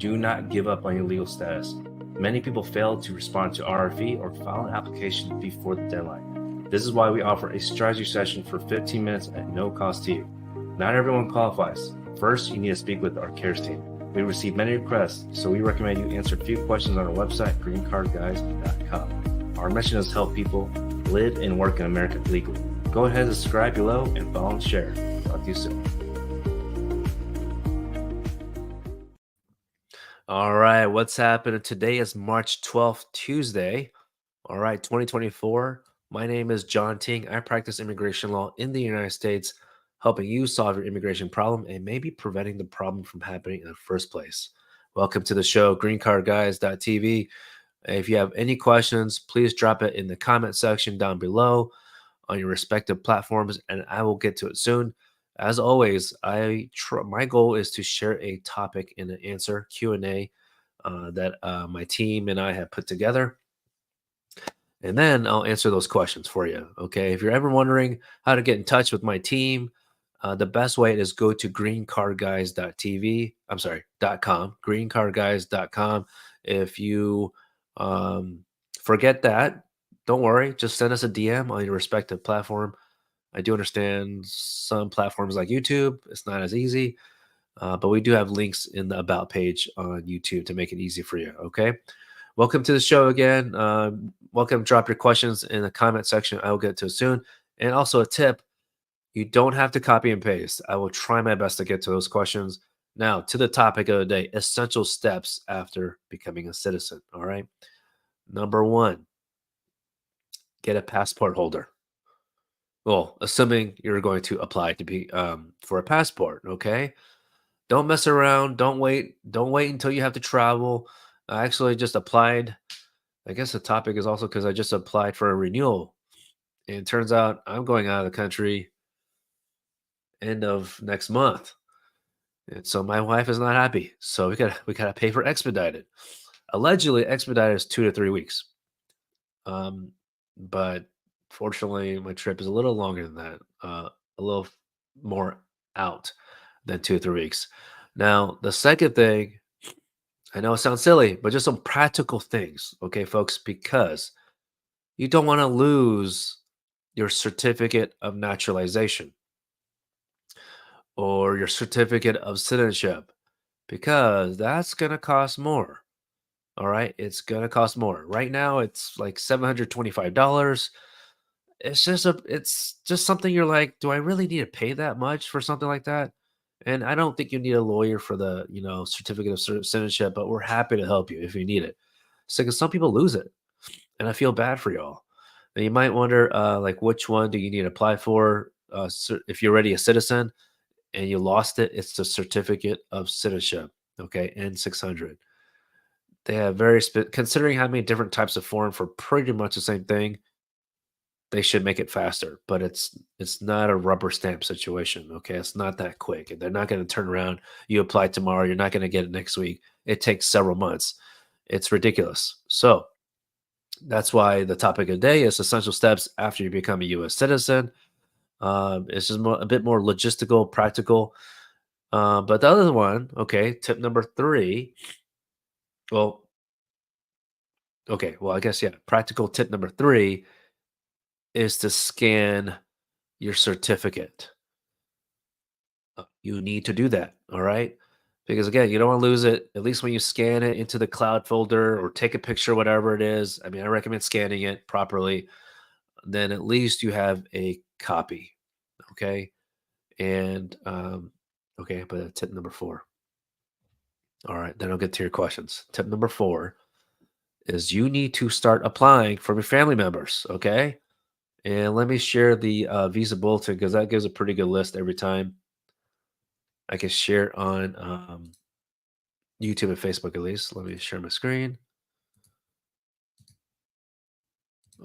do not give up on your legal status. Many people fail to respond to RFE or file an application before the deadline. This is why we offer a strategy session for 15 minutes at no cost to you. Not everyone qualifies. First, you need to speak with our CARES team. We receive many requests, so we recommend you answer a few questions on our website, greencardguys.com. Our mission is to help people live and work in America legally. Go ahead and subscribe below and follow and share. Talk to you soon. All right, what's happening? Today is March 12th, Tuesday. All right, 2024. My name is John Ting. I practice immigration law in the United States, helping you solve your immigration problem and maybe preventing the problem from happening in the first place. Welcome to the show, greencardguys.tv. If you have any questions, please drop it in the comment section down below on your respective platforms, and I will get to it soon. As always, my goal is to share a topic in an answer Q&A that my team and I have put together. And then I'll answer those questions for you. Okay. If you're ever wondering how to get in touch with my team, the best way is go to greencardguys.tv. I'm sorry, .com, greencardguys.com. If you forget that, don't worry. Just send us a DM on your respective platform. I do understand some platforms like YouTube, it's not as easy, but we do have links in the About page on YouTube to make it easy for you. Okay. Welcome to the show again. Welcome. Drop your questions in the comment section. I will get to it soon. And also a tip, you don't have to copy and paste. I will try my best to get to those questions. Now, to the topic of the day, essential steps after becoming a citizen. All right. Number one, get a passport holder. Well, assuming you're going to apply to be for a passport. Okay. Don't mess around. Don't wait. Don't wait until you have to travel. I actually just applied. I guess the topic is also because I just applied for a renewal. And it turns out I'm going out of the country end of next month. And so my wife is not happy. So we gotta pay for expedited. Allegedly, expedited is 2 to 3 weeks. But fortunately, my trip is a little longer than that. A little more out than 2 or 3 weeks. Now, the second thing, I know it sounds silly, but just some practical things, okay, folks, because you don't want to lose your certificate of naturalization or your certificate of citizenship because that's going to cost more. All right. It's going to cost more. Right now, it's like $725. It's just something you're like, do I really need to pay that much for something like that? And I don't think you need a lawyer for the, certificate of citizenship, but we're happy to help you if you need it. So, because some people lose it, and I feel bad for y'all. And you might wonder, like, which one do you need to apply for? If you're already a citizen and you lost it, it's the certificate of citizenship. Okay, N600. They have considering how many different types of form for pretty much the same thing. They should make it faster, but it's not a rubber stamp situation, okay? It's not that quick, and they're not gonna turn around, you apply tomorrow, you're not gonna get it next week. It takes several months. It's ridiculous. So, that's why the topic of the day is essential steps after you become a U.S. citizen. It's just a bit more logistical, practical. But the other one, okay, tip number 3, well, okay, well, I guess, yeah, practical tip number 3 is to scan your certificate. You need to do that, all right? Because again, you don't want to lose it. At least when you scan it into the cloud folder or take a picture, whatever it is. I mean, I recommend scanning it properly. Then at least you have a copy, okay? And okay, but tip number 4. All right, then I'll get to your questions. Tip number 4 is you need to start applying for your family members, okay? And let me share the visa bulletin because that gives a pretty good list every time. I can share it on YouTube and Facebook at least. Let me share my screen.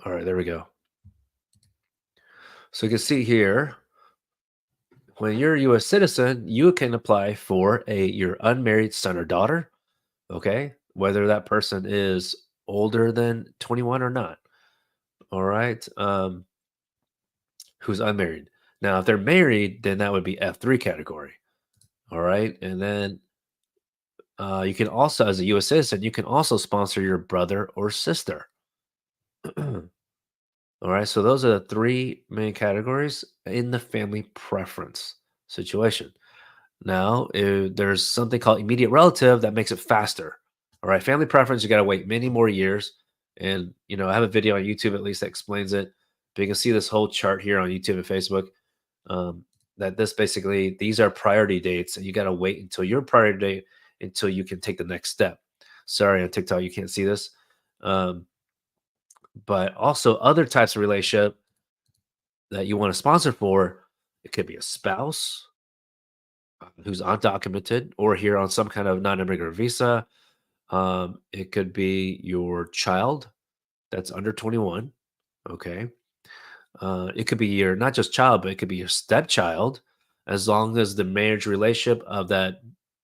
All right, there we go. So you can see here, when you're a U.S. citizen, you can apply for your unmarried son or daughter, okay? Whether that person is older than 21 or not, all right? Who's unmarried. Now, if they're married, then that would be F3 category, all right? And then You can also, as a U.S. citizen, you can also sponsor your brother or sister. All right, so those are the three main categories in the family preference situation. Now, there's something called immediate relative that makes it faster. All right, family preference, you got to wait many more years. And, I have a video on YouTube at least that explains it. But you can see this whole chart here on YouTube and Facebook. Um, that this basically, these are priority dates, and you got to wait until your priority date until you can take the next step. Sorry, on TikTok, you can't see this. Um, but also, other types of relationship that you want to sponsor for, it could be a spouse who's undocumented or here on some kind of non-immigrant visa. It could be your child that's under 21. Okay. It could be your not just child, but it could be your stepchild, as long as the marriage relationship of that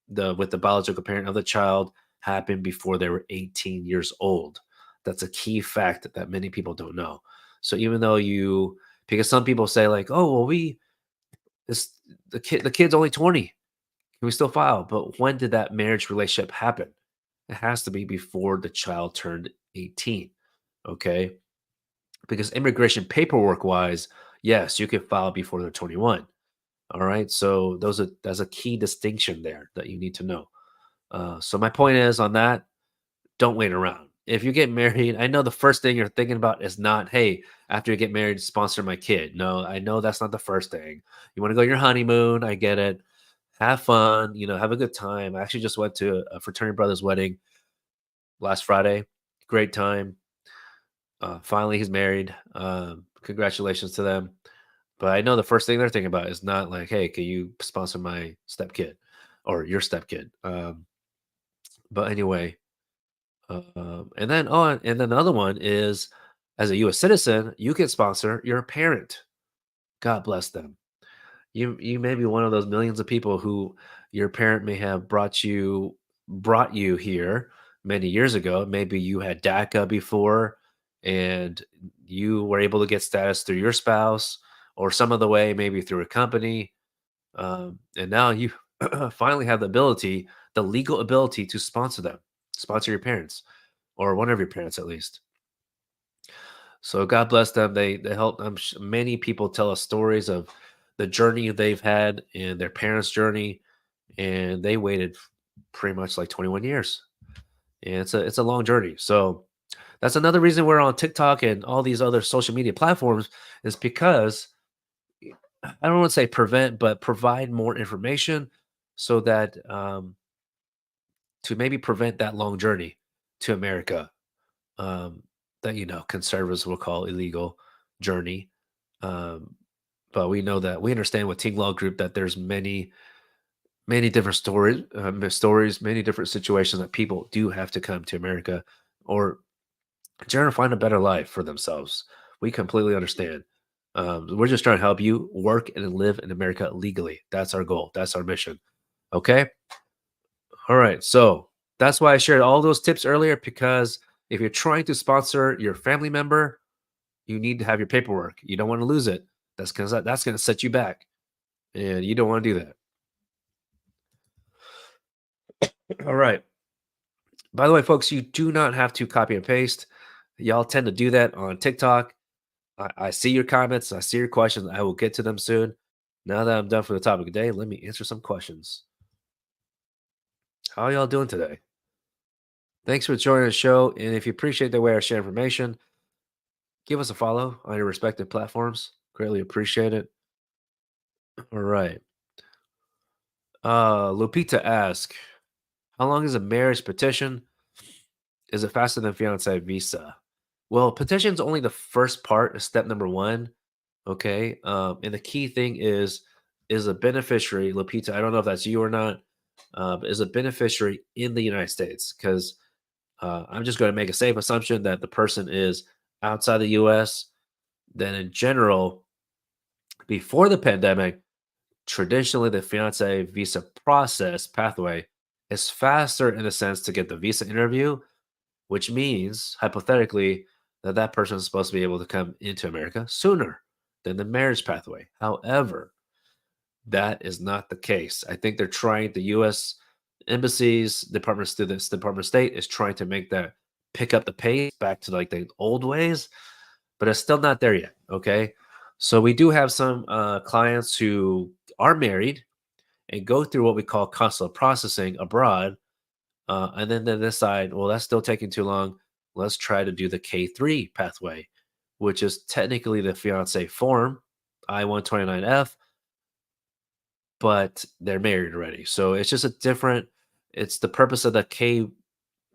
the with the biological parent of the child happened before they were 18 years old. That's a key fact that many people don't know. So even though because some people say like, oh well, this the kid's only 20, can we still file? But when did that marriage relationship happen? It has to be before the child turned 18. Okay. Because immigration paperwork wise, yes, you can file before they're 21. All right. So that's a key distinction there that you need to know. So my point is on that, don't wait around. If you get married, I know the first thing you're thinking about is not, hey, after you get married, sponsor my kid. No, I know that's not the first thing. You want to go on your honeymoon. I get it. Have fun, have a good time. I actually just went to a fraternity brother's wedding last Friday. Great time. Finally, he's married. Congratulations to them. But I know the first thing they're thinking about is not like, hey, can you sponsor my stepkid or your stepkid? But anyway, and then another one is as a U.S. citizen, you can sponsor your parent. God bless them. You may be one of those millions of people who your parent may have brought you here many years ago. Maybe you had DACA before and you were able to get status through your spouse or some other way, maybe through a company. And now you finally have the legal ability to sponsor your parents or one of your parents at least. So God bless them. They help. Many people tell us stories of the journey they've had and their parents' journey, and they waited pretty much like 21 years, and it's a long journey. So that's another reason we're on TikTok and all these other social media platforms is because I don't want to say prevent, but provide more information so that to maybe prevent that long journey to America um, that conservatives will call illegal journey. Um, but we know that we understand with Team Law Group that there's many different stories, many different situations that people do have to come to America or trying to find a better life for themselves. We completely understand. We're just trying to help you work and live in America legally. That's our goal. That's our mission. Okay. All right. So that's why I shared all those tips earlier because if you're trying to sponsor your family member, you need to have your paperwork. You don't want to lose it. That's gonna set you back, and you don't want to do that. All right. By the way, folks, you do not have to copy and paste. Y'all tend to do that on TikTok. I see your comments. I see your questions. I will get to them soon. Now that I'm done for the topic of the day, let me answer some questions. How are y'all doing today? Thanks for joining the show. And if you appreciate the way I share information, give us a follow on your respective platforms. Greatly appreciate it. All right. Lupita asks, how long is a marriage petition? Is it faster than fiancé visa? Well, petition's only the first part, step number one. Okay. And the key thing is a beneficiary, Lupita, I don't know if that's you or not, but is a beneficiary in the United States. Because I'm just going to make a safe assumption that the person is outside the US. Then in general, before the pandemic, traditionally the fiance visa process pathway is faster in the sense to get the visa interview, which means hypothetically that that person is supposed to be able to come into America sooner than the marriage pathway. However, that is not the case. I think they're trying the U.S. Embassies, Department of Students, Department of State is trying to make that pick up the pace back to like the old ways, but it's still not there yet. Okay. So we do have some clients who are married and go through what we call consular processing abroad. And then they decide, well, that's still taking too long. Let's try to do the K3 pathway, which is technically the fiance form, I-129F, but they're married already. So it's just a different, it's the purpose of the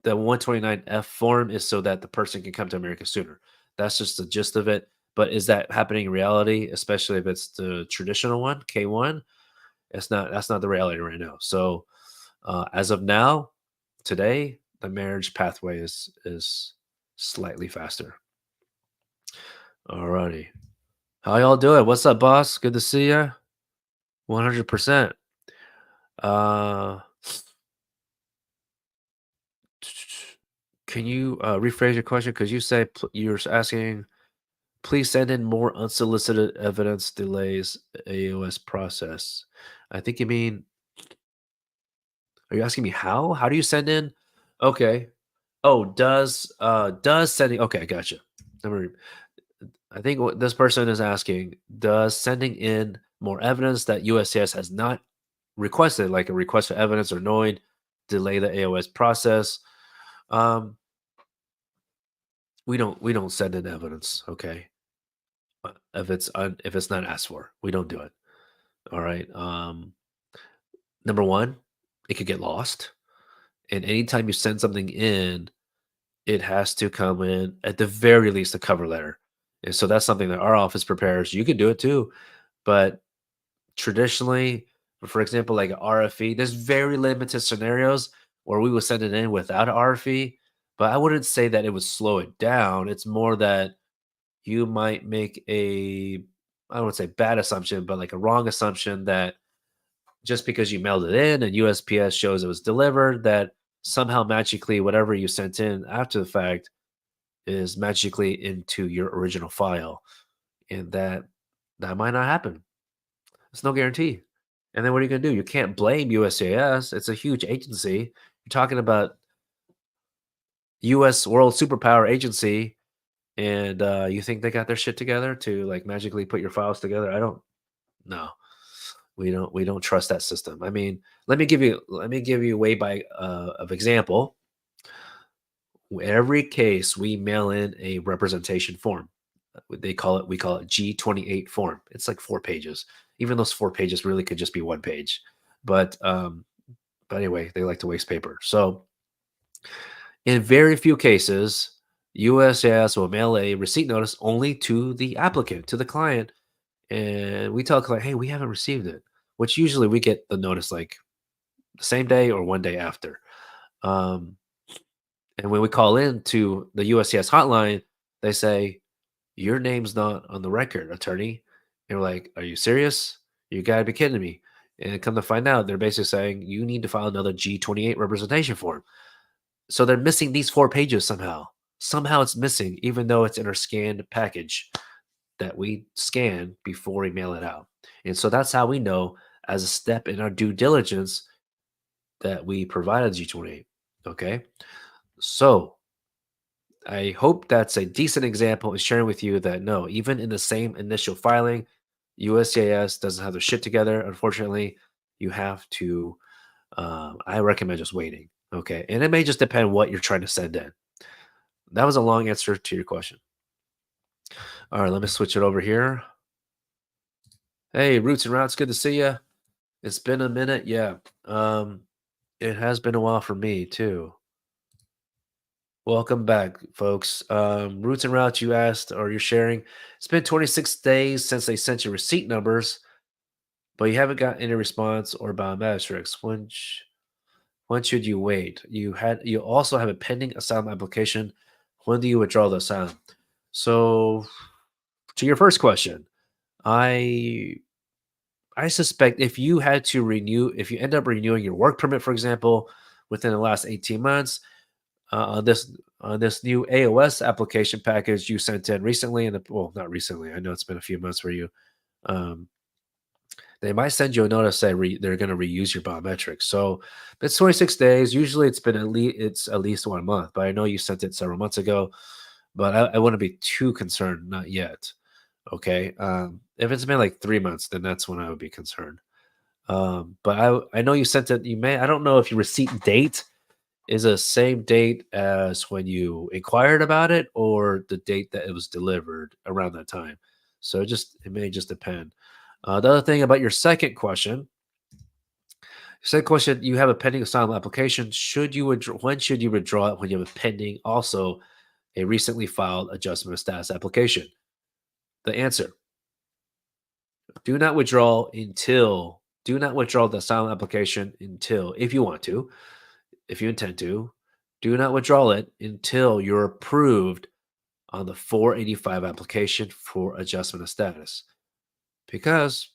129F form is so that the person can come to America sooner. That's just the gist of it. But is that happening in reality, especially if it's the traditional one, K1? It's not, that's not the reality right now. So as of now, today, the marriage pathway is slightly faster. Alrighty. How y'all doing? What's up, boss? Good to see you. 100%. Uh, can you rephrase your question? Because you say you're asking, please send in more unsolicited evidence delays AOS process. I think you mean, are you asking me how? How do you send in? Okay. Oh, does sending? Okay, gotcha. Let me I think what this person is asking, does sending in more evidence that USCIS has not requested, like a request for evidence or NOID, delay the AOS process? Um, we don't send in evidence, okay? If it's not asked for, we don't do it. All right. Number one, it could get lost, and anytime you send something in, it has to come in at the very least a cover letter, and so that's something that our office prepares. You can do it too, but traditionally, for example, like an RFE, there's very limited scenarios where we would send it in without an RFE, but I wouldn't say that it would slow it down. It's more that you might make I don't say bad assumption, but like a wrong assumption that just because you mailed it in and USPS shows it was delivered, that somehow magically whatever you sent in after the fact is magically into your original file, and that might not happen. It's no guarantee. And then what are you gonna do? You can't blame USCIS. It's a huge agency. You're talking about US world superpower agency, and you think they got their shit together to like magically put your files together? I don't no. We don't trust that system. I mean, let me give you way by of example. Every case we mail in a representation form. They call it we call it G28 form. It's like 4 pages. Even those 4 pages really could just be 1 page. But but anyway, they like to waste paper. So in very few cases, USCIS will mail a receipt notice only to the applicant, to the client, and we tell the client, "Hey, we haven't received it," which usually we get the notice like the same day or one day after. Um, and when we call in to the USCIS hotline, they say, "Your name's not on the record, attorney." And we're like, "Are you serious? You gotta be kidding me." And come to find out, they're basically saying you need to file another G28 representation form. So they're missing these 4 pages somehow. Somehow it's missing, even though it's in our scanned package that we scan before we mail it out. And so that's how we know, as a step in our due diligence, that we provided G28. Okay. So I hope that's a decent example in sharing with you that no, even in the same initial filing, USCIS doesn't have their shit together. Unfortunately, you have to, I recommend just waiting. Okay. And it may just depend what you're trying to send in. That was a long answer to your question. All right, let me switch it over here. Hey, Roots and Routes, good to see you. It's been a minute. Yeah. It has been a while for me too. Welcome back, folks. Roots and Routes, you asked or you're sharing. It's been 26 days since they sent you receipt numbers, but you haven't got any response or biometrics. When should you wait? You also have a pending asylum application. When do you withdraw the asylum? So to your first question, I I suspect if you had to renew, if you end up renewing your work permit, for example, within the last 18 months, on this new AOS application package you sent in recently, well, not recently. I know it's been a few months for you. Um, They might send you a notice that they're going to reuse your biometrics. So it's 26 days. Usually it's at least 1 month, but I know you sent it several months ago. But I wouldn't be too concerned, not yet. Okay. If it's been like 3 months, then that's when I would be concerned. But I know you sent it. I don't know if your receipt date is the same date as when you inquired about it or the date that it was delivered around that time. So it may just depend. The other thing about your second question, you have a pending asylum application. When should you withdraw it when you have a pending also a recently filed adjustment of status application? The answer: do not withdraw the asylum application until, if you want to, if you intend to, do not withdraw it until you're approved on the 485 application for adjustment of status. Because,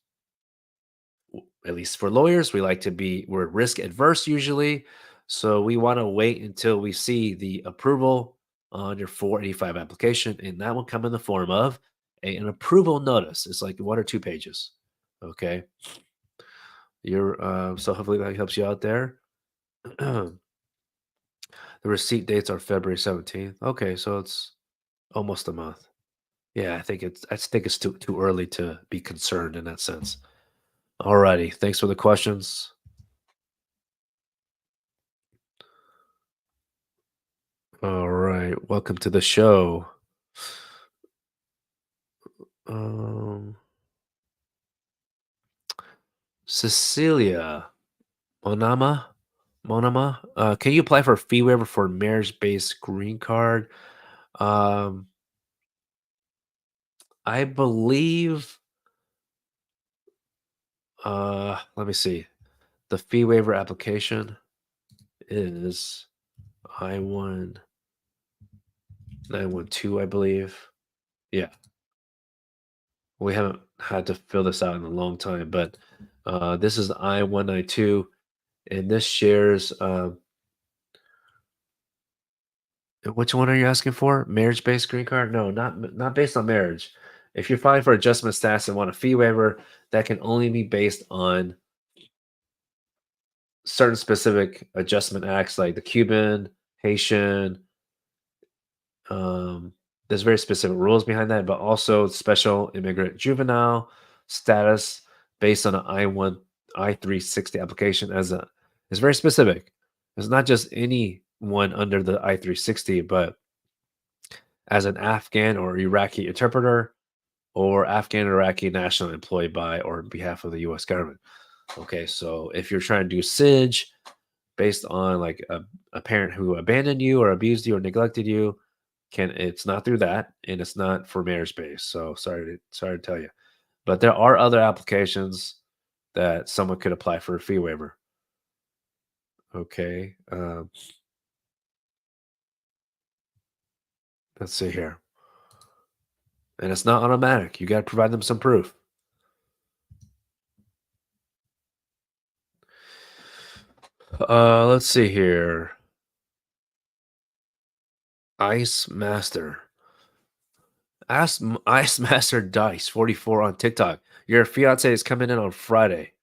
at least for lawyers, we're risk adverse usually. So we want to wait until we see the approval on your 485 application. And that will come in the form of an approval notice. It's like 1 or 2 pages. Okay. So hopefully that helps you out there. The receipt dates are February 17th. Okay, so it's almost a month. Yeah, I think it's too early to be concerned in that sense. Alrighty, thanks for the questions. All right, welcome to the show. Um, Cecilia Monama, can you apply for a fee waiver for marriage-based green card? Um, I believe. Let me see. The fee waiver application is I-1912, I believe. Yeah, we haven't had to fill this out in a long time, but this is I-192, and this shares. Which one are you asking for? Marriage-based green card? No, not based on marriage. If you're filing for adjustment status and want a fee waiver, that can only be based on certain specific adjustment acts like the Cuban, Haitian. Um, there's very specific rules behind that, but also special immigrant juvenile status based on an I-360 application it's very specific. It's not just any one under the I-360, but as an Afghan or Iraqi interpreter or Afghan or Iraqi national employed by or on behalf of the US government. Okay, so if you're trying to do SIJ based on like a parent who abandoned you or abused you or neglected you, it's not through that and it's not for marriage based. So sorry to tell you. But there are other applications that someone could apply for a fee waiver. Okay. Let's see here. And it's not automatic. You got to provide them some proof. Let's see here. Ice Master. Ice Master Dice 44 on TikTok. Your fiance is coming in on Friday.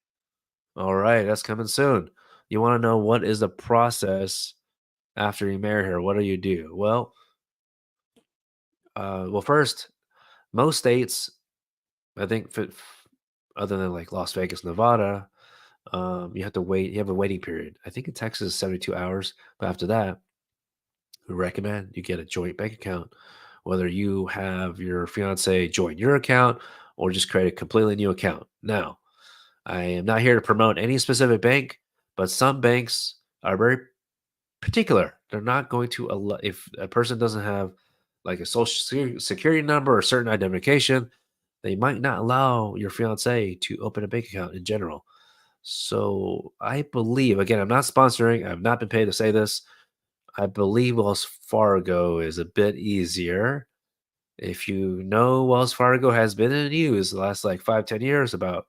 All right, that's coming soon. You want to know what is the process after you marry her? What do you do? Well, first, most states, I think, other than like Las Vegas, Nevada, you have to wait. You have a waiting period. I think in Texas, 72 hours. But after that, we recommend you get a joint bank account, whether you have your fiance join your account or just create a completely new account. Now, I am not here to promote any specific bank, but some banks are very particular. They're not going to allow, if a person doesn't have like a security number or certain identification, they might not allow your fiance to open a bank account in general. So I believe, again, I'm not sponsoring, I've not been paid to say this. I believe Wells Fargo is a bit easier. If you know, Wells Fargo has been in the news the last like 5, 10 years about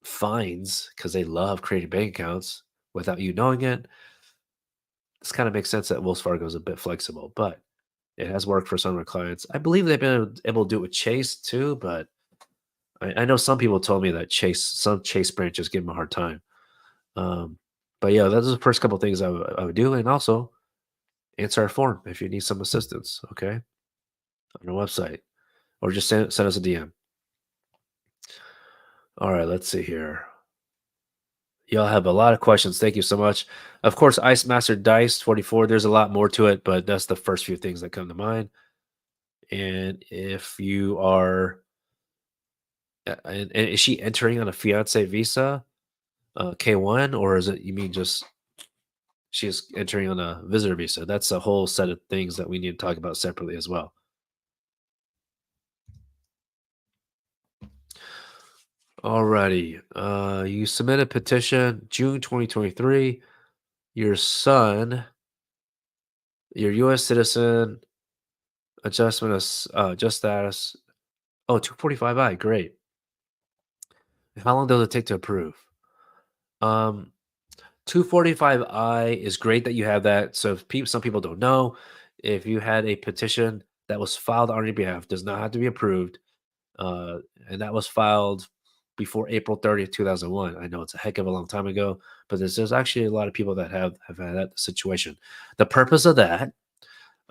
fines because they love creating bank accounts without you knowing it. This kind of makes sense that Wells Fargo is a bit flexible, but it has worked for some of our clients. I believe they've been able to do it with Chase too, but I know some people told me that some Chase branches give them a hard time. Um, but yeah, those are the first couple things I would do, and also answer our form if you need some assistance. Okay, on the website, or just send us a DM. All right, let's see here. Y'all have a lot of questions. Thank you so much. Of course, Ice Master Dice 44. There's a lot more to it, but that's the first few things that come to mind. And if you are, and is she entering on a fiance visa, K1, or is it you mean just she's entering on a visitor visa? That's a whole set of things that we need to talk about separately as well. Alrighty. You submit a petition June 2023. Your son, your U.S. citizen, adjustment of just status. Oh, 245I. Great. How long does it take to approve? Um, 245I is great that you have that. So if some people don't know, if you had a petition that was filed on your behalf, does not have to be approved, uh, and that was filed before April 30th, 2001. I know it's a heck of a long time ago, but there's actually a lot of people that have had that situation. The purpose of that,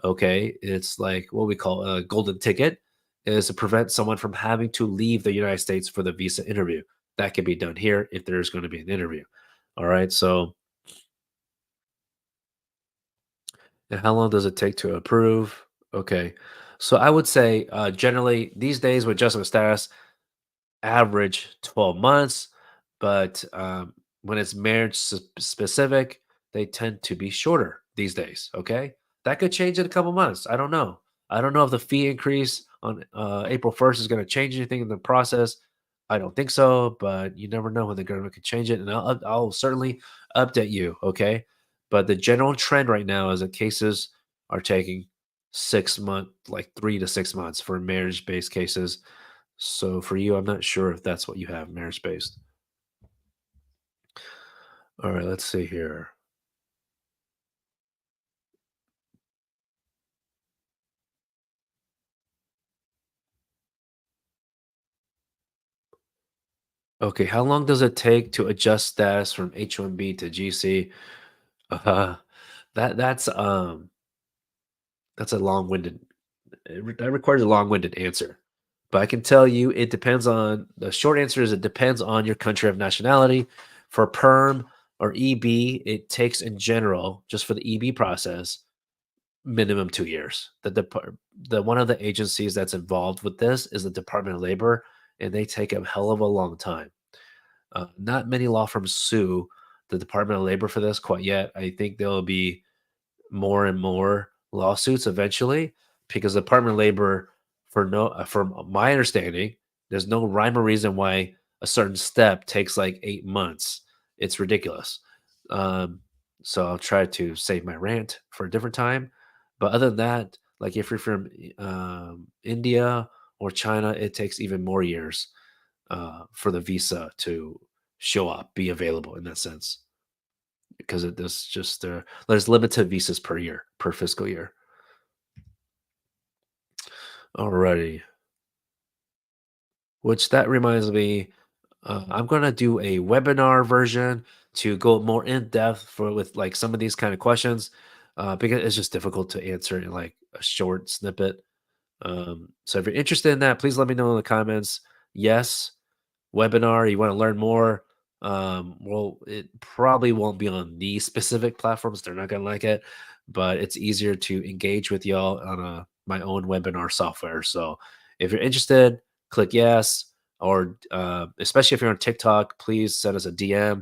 okay, it's like what we call a golden ticket, is to prevent someone from having to leave the United States for the visa interview. That can be done here if there's going to be an interview. All right. So, and how long does it take to approve? Okay. So I would say generally these days with adjustment of status, average 12 months, but when it's marriage specific, they tend to be shorter these days. Okay. That could change in a couple months. I don't know. I don't know if the fee increase on April 1st is going to change anything in the process. I don't think so, but you never know when the government could change it. And I'll certainly update you. Okay. But the general trend right now is that cases are taking 6 months, like 3 to 6 months for marriage based cases. So for you, I'm not sure if that's what you have, marriage based. All right, let's see here. Okay, how long does it take to adjust status from H1B to GC? Uh, that's a long-winded. That requires a long-winded answer. But I can tell you, it depends on the short answer is it depends on your country of nationality. For perm or EB, it takes in general, just for the EB process, minimum 2 years. The one of the agencies that's involved with this is the Department of Labor, and they take a hell of a long time. Not many law firms sue the Department of Labor for this quite yet. I think there'll be more and more lawsuits eventually because the Department of Labor, from my understanding, there's no rhyme or reason why a certain step takes like 8 months. It's ridiculous. Um, so I'll try to save my rant for a different time. But other than that, like if you're from India or China, it takes even more years for the visa to show up, be available in that sense because there's just there's limited visas per year, per fiscal year. Alrighty, which that reminds me, I'm gonna do a webinar version to go more in depth for with like some of these kind of questions, because it's just difficult to answer in like a short snippet. So if you're interested in that, please let me know in the comments. Yes, webinar, you want to learn more, well, it probably won't be on these specific platforms. They're not going to like it, but it's easier to engage with y'all on my own webinar software. So if you're interested, click yes, or especially if you're on TikTok, please send us a DM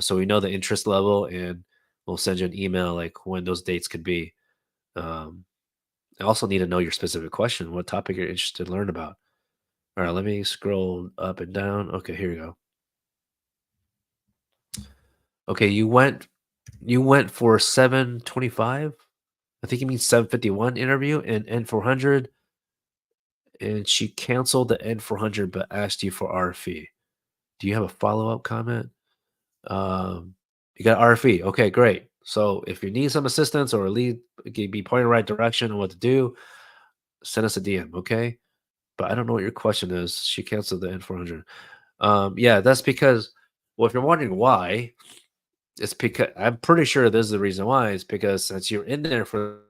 so we know the interest level and we'll send you an email like when those dates could be. Um, I also need to know your specific question, what topic you're interested to learn about. All right, let me scroll up and down. Okay, here we go. Okay, you went for 725. I think you mean 751 interview and N400, and she canceled the N400 but asked you for RFE. Do you have a follow-up comment? You got RFE. Okay, great. So if you need some assistance or a lead, be pointed in the right direction on what to do, send us a DM, okay? but I don't know what your question is. She canceled the N400. Yeah, that's because, well, if you're wondering why, it's because I'm pretty sure this is the reason why. Is because since you're in there for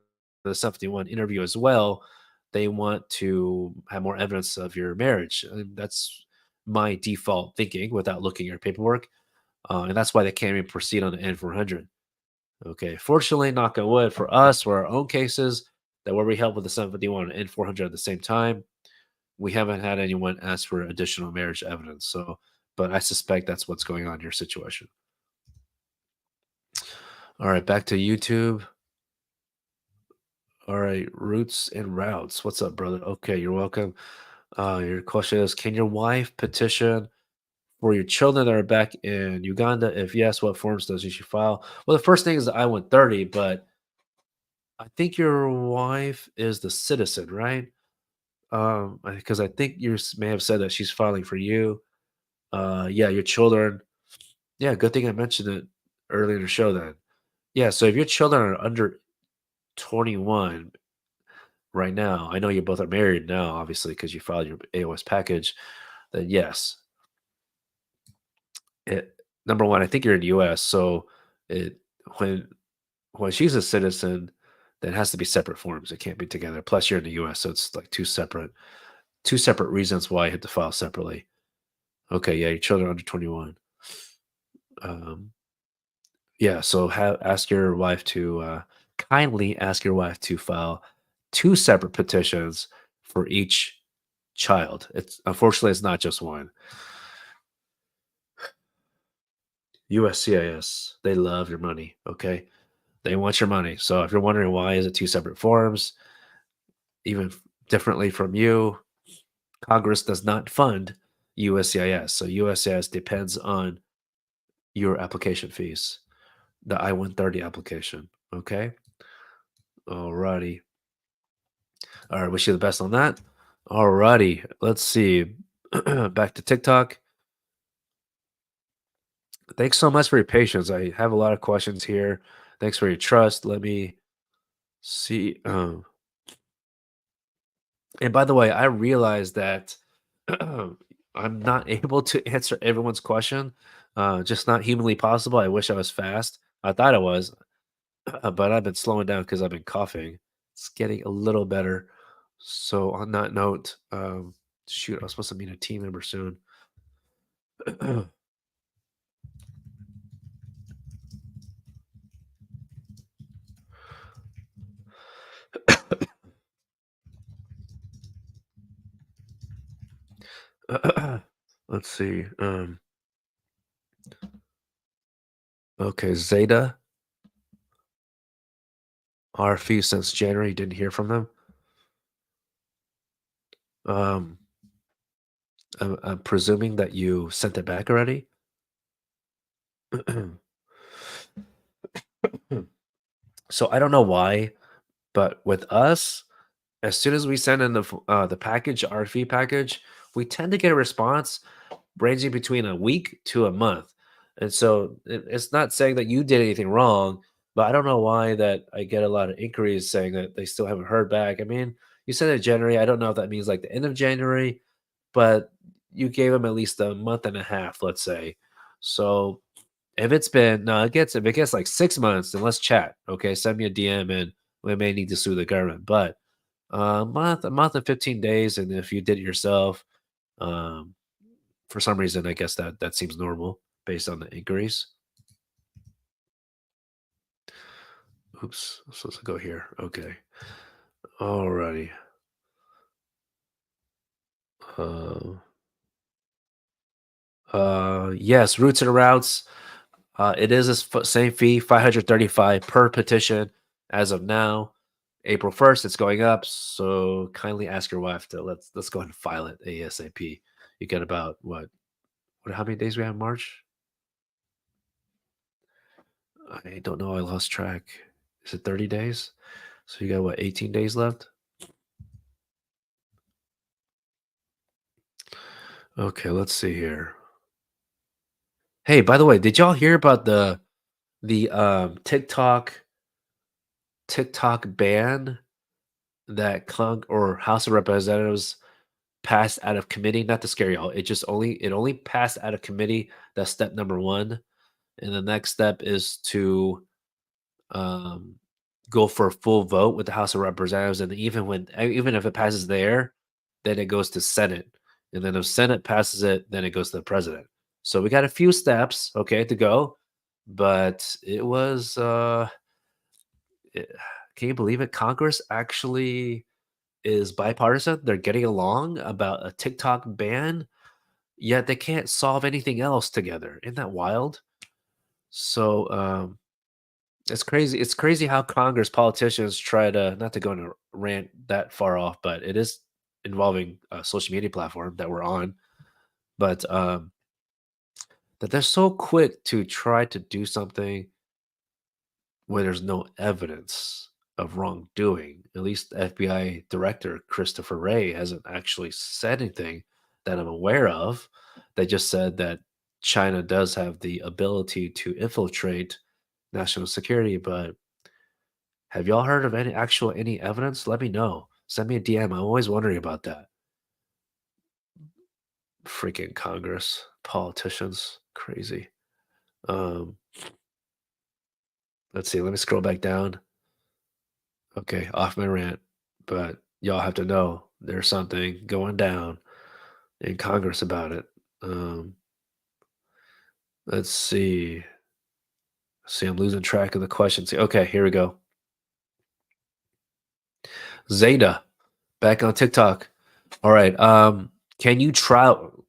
the 71 interview as well, they want to have more evidence of your marriage. And that's my default thinking without looking at your paperwork. And that's why they can't even proceed on the N400. Okay. Fortunately, knock on wood, for us, for our own cases, that where we help with the 751 and N400 at the same time, we haven't had anyone ask for additional marriage evidence. So, but I suspect that's what's going on in your situation. All right, back to YouTube. All right, roots and routes. What's up, brother? Okay, you're welcome. Your question is, can your wife petition for your children that are back in Uganda? If yes, what forms does she file? Well, the first thing is the I-130, but I think your wife is the citizen, right? Because I think you may have said that she's filing for you. Yeah, your children. Yeah, good thing I mentioned it earlier in the show then. Yeah, so if your children are under 21 right now, I know you both are married now, obviously, because you filed your AOS package, then yes. It, number one, I think you're in the US, so it when when she's a citizen, then it has to be separate forms. It can't be together. Plus you're in the US, so it's like two separate reasons why you had to file separately. Okay, yeah, your children are under 21. Um, yeah, so ask your wife to kindly ask your wife to file two separate petitions for each child. It's unfortunately it's not just one. USCIS, they love your money. Okay, they want your money. So if you're wondering why is it two separate forms, even differently from you, Congress does not fund USCIS. So USCIS depends on your application fees, the I-130 application. Okay, alrighty. All right, wish you the best on that. Alrighty, let's see. Back to TikTok. Thanks so much for your patience. I have a lot of questions here. Thanks for your trust. Let me see. And by the way, I realized that I'm not able to answer everyone's question. Just not humanly possible. I wish I was fast. I thought I was, but I've been slowing down because I've been coughing. It's getting a little better. So on that note, shoot, I was supposed to meet a team member soon. Let's see. Okay, Zeta RFE since January. Didn't hear from them. Um, I'm presuming that you sent it back already. So I don't know why, but with us, as soon as we send in the package, RFE package, we tend to get a response ranging between a week to a month. And so it's not saying that you did anything wrong, but I don't know why that I get a lot of inquiries saying that they still haven't heard back. I mean, you said it January. I don't know if that means like the end of January, but you gave them at least a month and a half, let's say. So if it's been no, if it gets like 6 months, then let's chat. Okay, send me a DM and we may need to sue the government. But a month and 15 days, and if you did it yourself, um, for some reason, I guess that seems normal based on the inquiries. Oops, I'm supposed to go here. Okay, alrighty. Uh, yes, routes and routes. It is this same fee, 535 per petition as of now. April 1st, it's going up. So kindly ask your wife to let's go ahead and file it ASAP. You get about what how many days we have in March? I don't know. I lost track. Is it 30 days? So you got what, 18 days left? Okay, let's see here. Hey, by the way, did y'all hear about the TikTok ban that House of Representatives passed out of committee. Not to scare y'all, it only passed out of committee. That's step number one, and the next step is to um, go for a full vote with the House of Representatives, and even if it passes there, then it goes to Senate, and then if Senate passes it, then it goes to the president. So we got a few steps, okay, to go, but it was it- can you believe it? Congress actually is bipartisan. They're getting along about a TikTok ban, yet they can't solve anything else together. Isn't that wild? So it's crazy. It's crazy how Congress politicians try to not to go on a rant that far off, but it is involving a social media platform that we're on. But that they're so quick to try to do something where there's no evidence of wrongdoing. At least the FBI director Christopher Wray hasn't actually said anything that I'm aware of. They just said that China does have the ability to infiltrate national security, but have y'all heard of any evidence? Let me know. Send me a DM. I'm always wondering about that. Freaking Congress politicians, crazy. Um, let's see. Let me scroll back down. Okay, off my rant, but y'all have to know there's something going down in Congress about it. Um, let's see. See, I'm losing track of the questions. Okay, here we go. Zeta, back on TikTok. All right. Can you travel?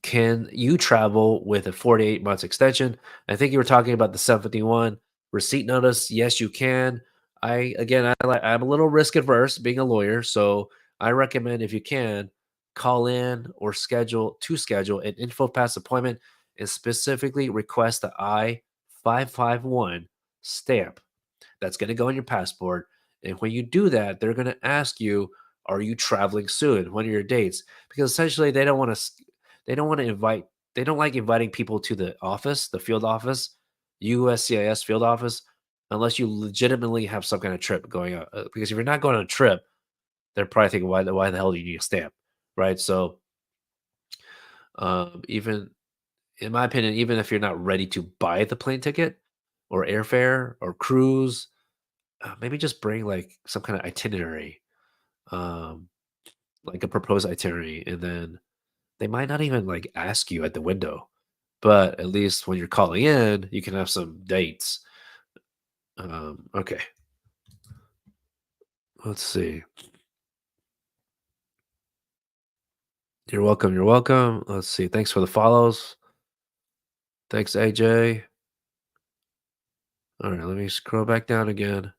Can you travel with a 48 months extension? I think you were talking about the 751 receipt notice. Yes, you can. I'm a little risk adverse being a lawyer, so I recommend if you can call in or schedule an info pass appointment and specifically request the I-551 stamp that's going to go on your passport. And when you do that, they're going to ask you, "Are you traveling soon? When are your dates?" Because essentially, they don't want to invite, they don't like inviting people to the office, the field office, USCIS field office, unless you legitimately have some kind of trip going on. Because if you're not going on a trip, they're probably thinking, why the hell do you need a stamp, right? So, even in my opinion, even if you're not ready to buy the plane ticket or airfare or cruise, maybe just bring like some kind of itinerary, um, like a proposed itinerary, and then they might not even like ask you at the window, but at least when you're calling in, you can have some dates. Okay, let's see. You're welcome. You're welcome. Let's see. Thanks for the follows. Thanks, AJ. All right, let me scroll back down again.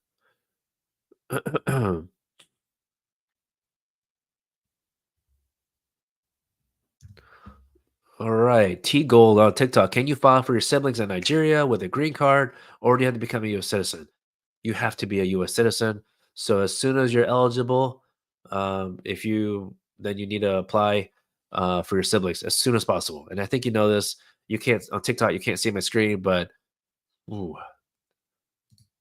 All right, T Gold on TikTok. Can you file for your siblings in Nigeria with a green card, or do you have to become a U.S. citizen? You have to be a U.S. citizen. So as soon as you're eligible, if you then you need to apply for your siblings as soon as possible. And I think you know this. You can't on TikTok. You can't see my screen, but ooh,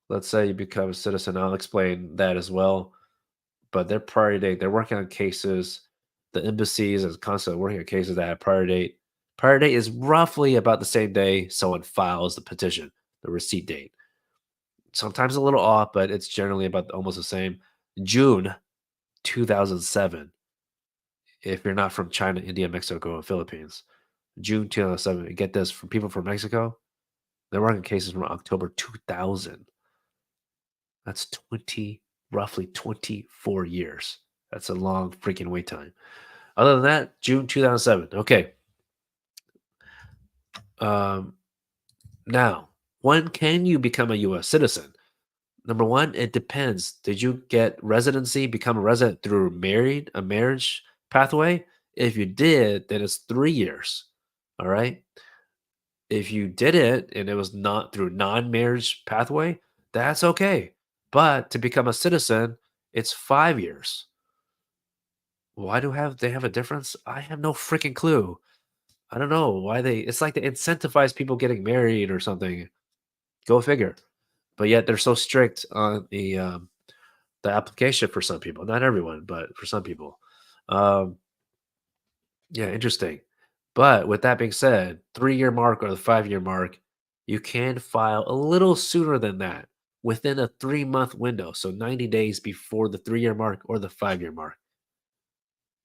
let's say you become a citizen. I'll explain that as well. But their priority date, they're working on cases. The embassies is constantly working on cases that have priority date. Priority date is roughly about the same day someone files the petition, the receipt date. Sometimes a little off, but it's generally about almost the same. June 2007, if you're not from China, India, Mexico, or Philippines. June 2007. Get this, for people from Mexico, they're working cases from October 2000. That's roughly 24 years. That's a long freaking wait time. Other than that, June 2007. Okay. Um, now, when can you become a U.S. citizen? Number one, it depends. Did you get residency, become a resident through a marriage pathway? If you did, then it's 3 years. All right. If you did it and it was not through non-marriage pathway, that's okay. But to become a citizen, it's 5 years. Why do have they have a difference? I have no freaking clue. I don't know why it's like they incentivize people getting married or something. Go figure. But yet they're so strict on the application for some people. Not everyone, but for some people. Um, Yeah, interesting. But with that being said, 3-year mark or the 5-year mark, you can file a little sooner than that within a 3-month window. So 90 days before the 3-year mark or the 5-year mark.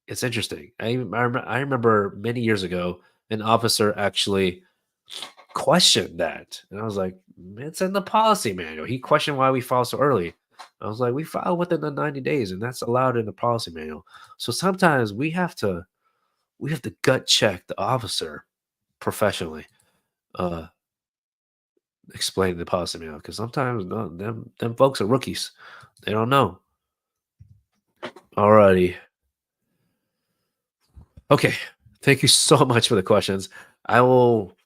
It's interesting. I remember many years ago, an officer actually questioned that. And I was like, it's in the policy manual. He questioned why we file so early. I was like, we file within the 90 days, and that's allowed in the policy manual. So sometimes we have to gut check the officer professionally, uh, explaining the policy manual because sometimes no, them folks are rookies. They don't know. Alrighty. Okay. Thank you so much for the questions. I will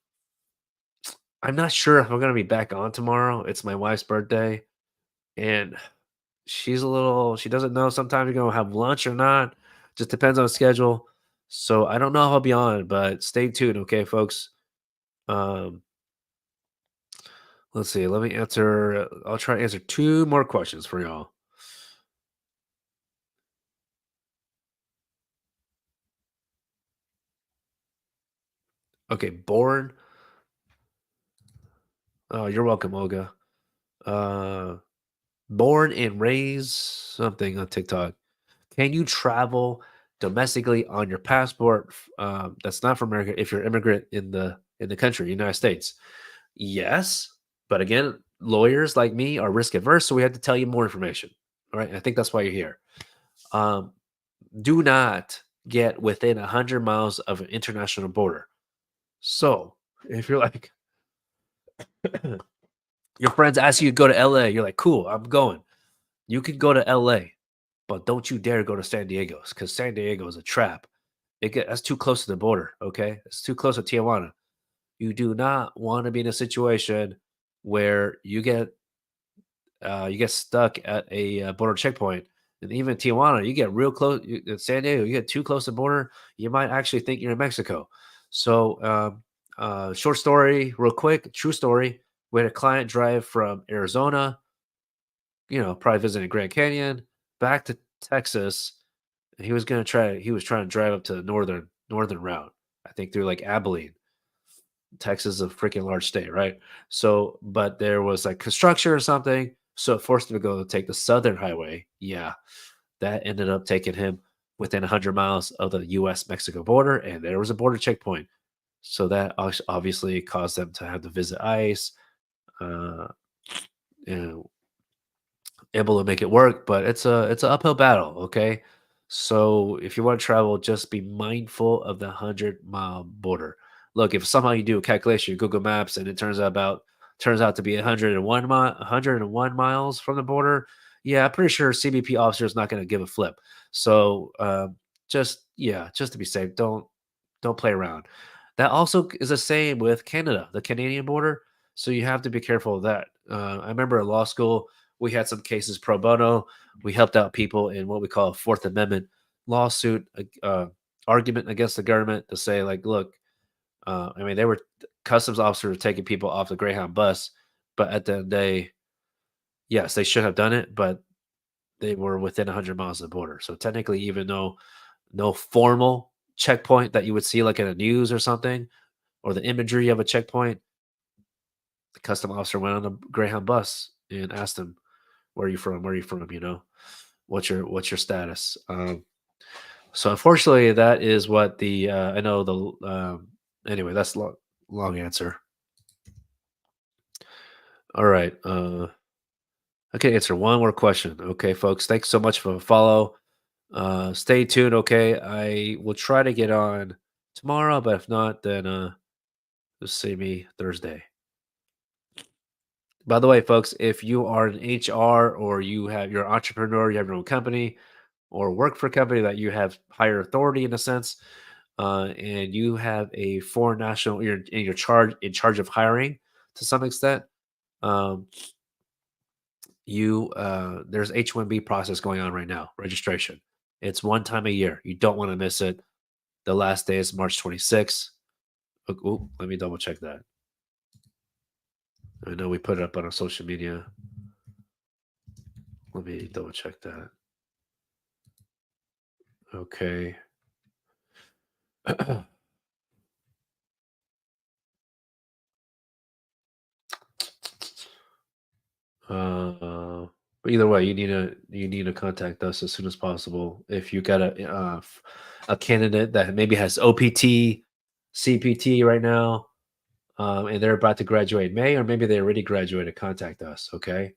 I'm not sure if I'm gonna be back on tomorrow. It's my wife's birthday, and she doesn't know sometimes you're gonna have lunch or not. Just depends on the schedule. So I don't know if I'll be on, but stay tuned, okay, folks. Um, let's see. Let me answer. I'll try to answer two more questions for y'all. Okay, born. Oh, you're welcome, Olga. Uh, born and raised something on TikTok. Can you travel domestically on your passport that's not from America if you're an immigrant in the country, United States? Yes, but again, lawyers like me are risk averse, so we have to tell you more information. All right, I think that's why you're here. Um, do not get within 100 miles of an international border. So if you're like your friends ask you to go to LA, you're like, cool, I'm going. You could go to LA, but don't you dare go to San Diego because San Diego is a trap. That's too close to the border. Okay, it's too close to Tijuana. You do not want to be in a situation where you get stuck at a border checkpoint, and even Tijuana, you get real close. In San Diego, you get too close to the border, you might actually think you're in Mexico. So, short story, real quick, true story. We had a client drive from Arizona, probably visiting Grand Canyon, back to Texas. And he was trying to drive up to the northern route. I think through like Abilene. Texas is a freaking large state, right? So, but there was like construction or something, so it forced him to go take the southern highway. Yeah, that ended up taking him within 100 miles of the U.S. Mexico border, and there was a border checkpoint. So that obviously caused them to have to visit ICE. Uh, you know, able to make it work, but it's an uphill battle. Okay, so if you want to travel, just be mindful of the 100-mile border. Look, if somehow you do a calculation, Google Maps, and it turns out to be 101 miles from the border, yeah, I'm pretty sure CBP officer is not going to give a flip. So just to be safe, don't play around. That also is the same with Canada, the Canadian border. So you have to be careful of that. I remember in law school, we had some cases pro bono. We helped out people in what we call a Fourth Amendment lawsuit argument against the government to say, like, look, I mean, they were customs officers were taking people off the Greyhound bus, but at the end of the day, yes, they should have done it, but they were within 100 miles of the border. So technically, even though no formal checkpoint that you would see like in the news or something, or the imagery of a checkpoint, the custom officer went on a Greyhound bus and asked them, "Where are you from? Where are you from? What's your status?" So unfortunately, that is what the I know the anyway. That's long answer. All right, I can answer one more question. Okay, folks, thanks so much for the follow. Stay tuned. Okay, I will try to get on tomorrow, but if not, then just see me Thursday. By the way, folks, if you are an HR or you're an entrepreneur, you have your own company, or work for a company that you have higher authority in a sense, and you have a foreign national, you're in charge of hiring to some extent. Um, you there's H-1B process going on right now, registration. It's one time a year. You don't want to miss it. The last day is March 26th. Ooh, let me double check that. I know we put it up on our social media. Let me double check that. Okay. Uh, but either way, you need to contact us as soon as possible if you got a candidate that maybe has OPT, CPT right now, and they're about to graduate in May, or maybe they already graduated. Contact us, okay?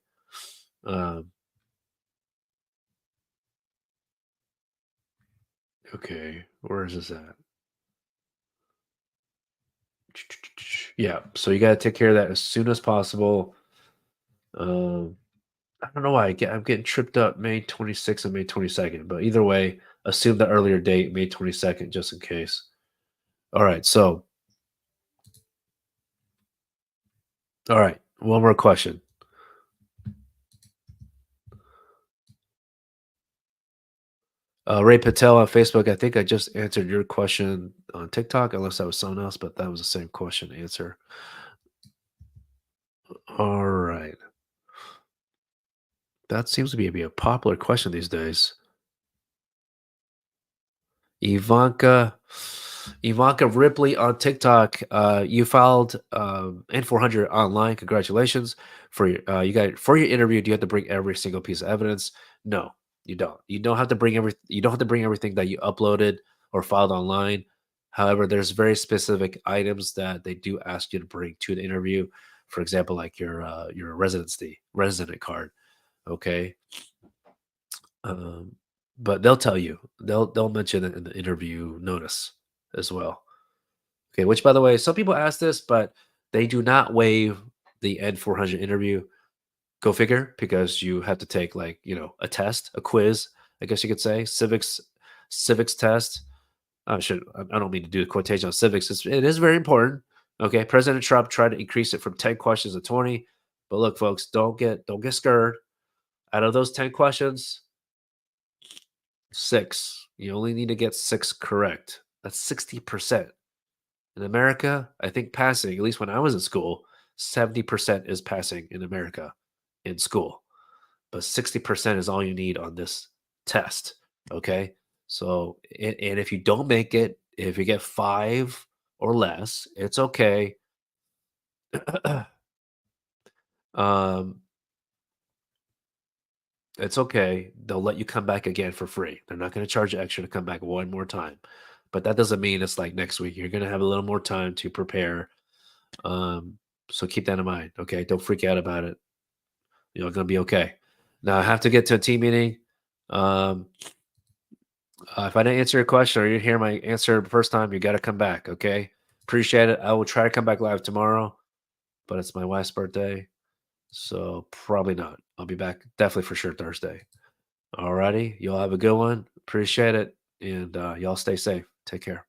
Um, okay, where is this at? Yeah, so you got to take care of that as soon as possible. Um, I don't know why I'm getting tripped up May 26th and May 22nd, but either way, assume the earlier date, May 22nd, just in case. All right, so all right, one more question. Ray Patel on Facebook. I think I just answered your question on TikTok, unless that was someone else, but that was the same question answer. All right, that seems to be a popular question these days. Ivanka Ivanka Ripley on TikTok. You filed N400 online. Congratulations for you got for your interview. Do you have to bring every single piece of evidence? No, you don't. You don't have to bring everything that you uploaded or filed online. However, there's very specific items that they do ask you to bring to the interview. For example, like your residency resident card. Okay, um, but they'll tell you. They'll mention it in the interview notice as well. Okay, which by the way, some people ask this, but they do not waive the N400 interview. Go figure, because you have to take like, a test, a quiz, I guess you could say, civics test. I don't mean to do the quotation on civics. It is very important. Okay, President Trump tried to increase it from 10 questions to 20. But look, folks, don't get scared. Out of those 10 questions, six. You only need to get six correct. That's 60%. In America, I think passing, at least when I was in school, 70% is passing in America in school, but 60% is all you need on this test. Okay. So, and if you don't make it, if you get five or less, it's okay. um, it's okay. They'll let you come back again for free. They're not going to charge you extra to come back one more time. But that doesn't mean it's like next week. You're going to have a little more time to prepare. Um, so keep that in mind. Okay. Don't freak out about it. You're gonna be okay. Now I have to get to a team meeting. Um, if I didn't answer your question or you didn't hear my answer the first time, you got to come back. Okay, appreciate it. I will try to come back live tomorrow, but it's my wife's birthday, so probably not. I'll be back definitely for sure Thursday. Alrighty, y'all have a good one. Appreciate it, and y'all stay safe. Take care.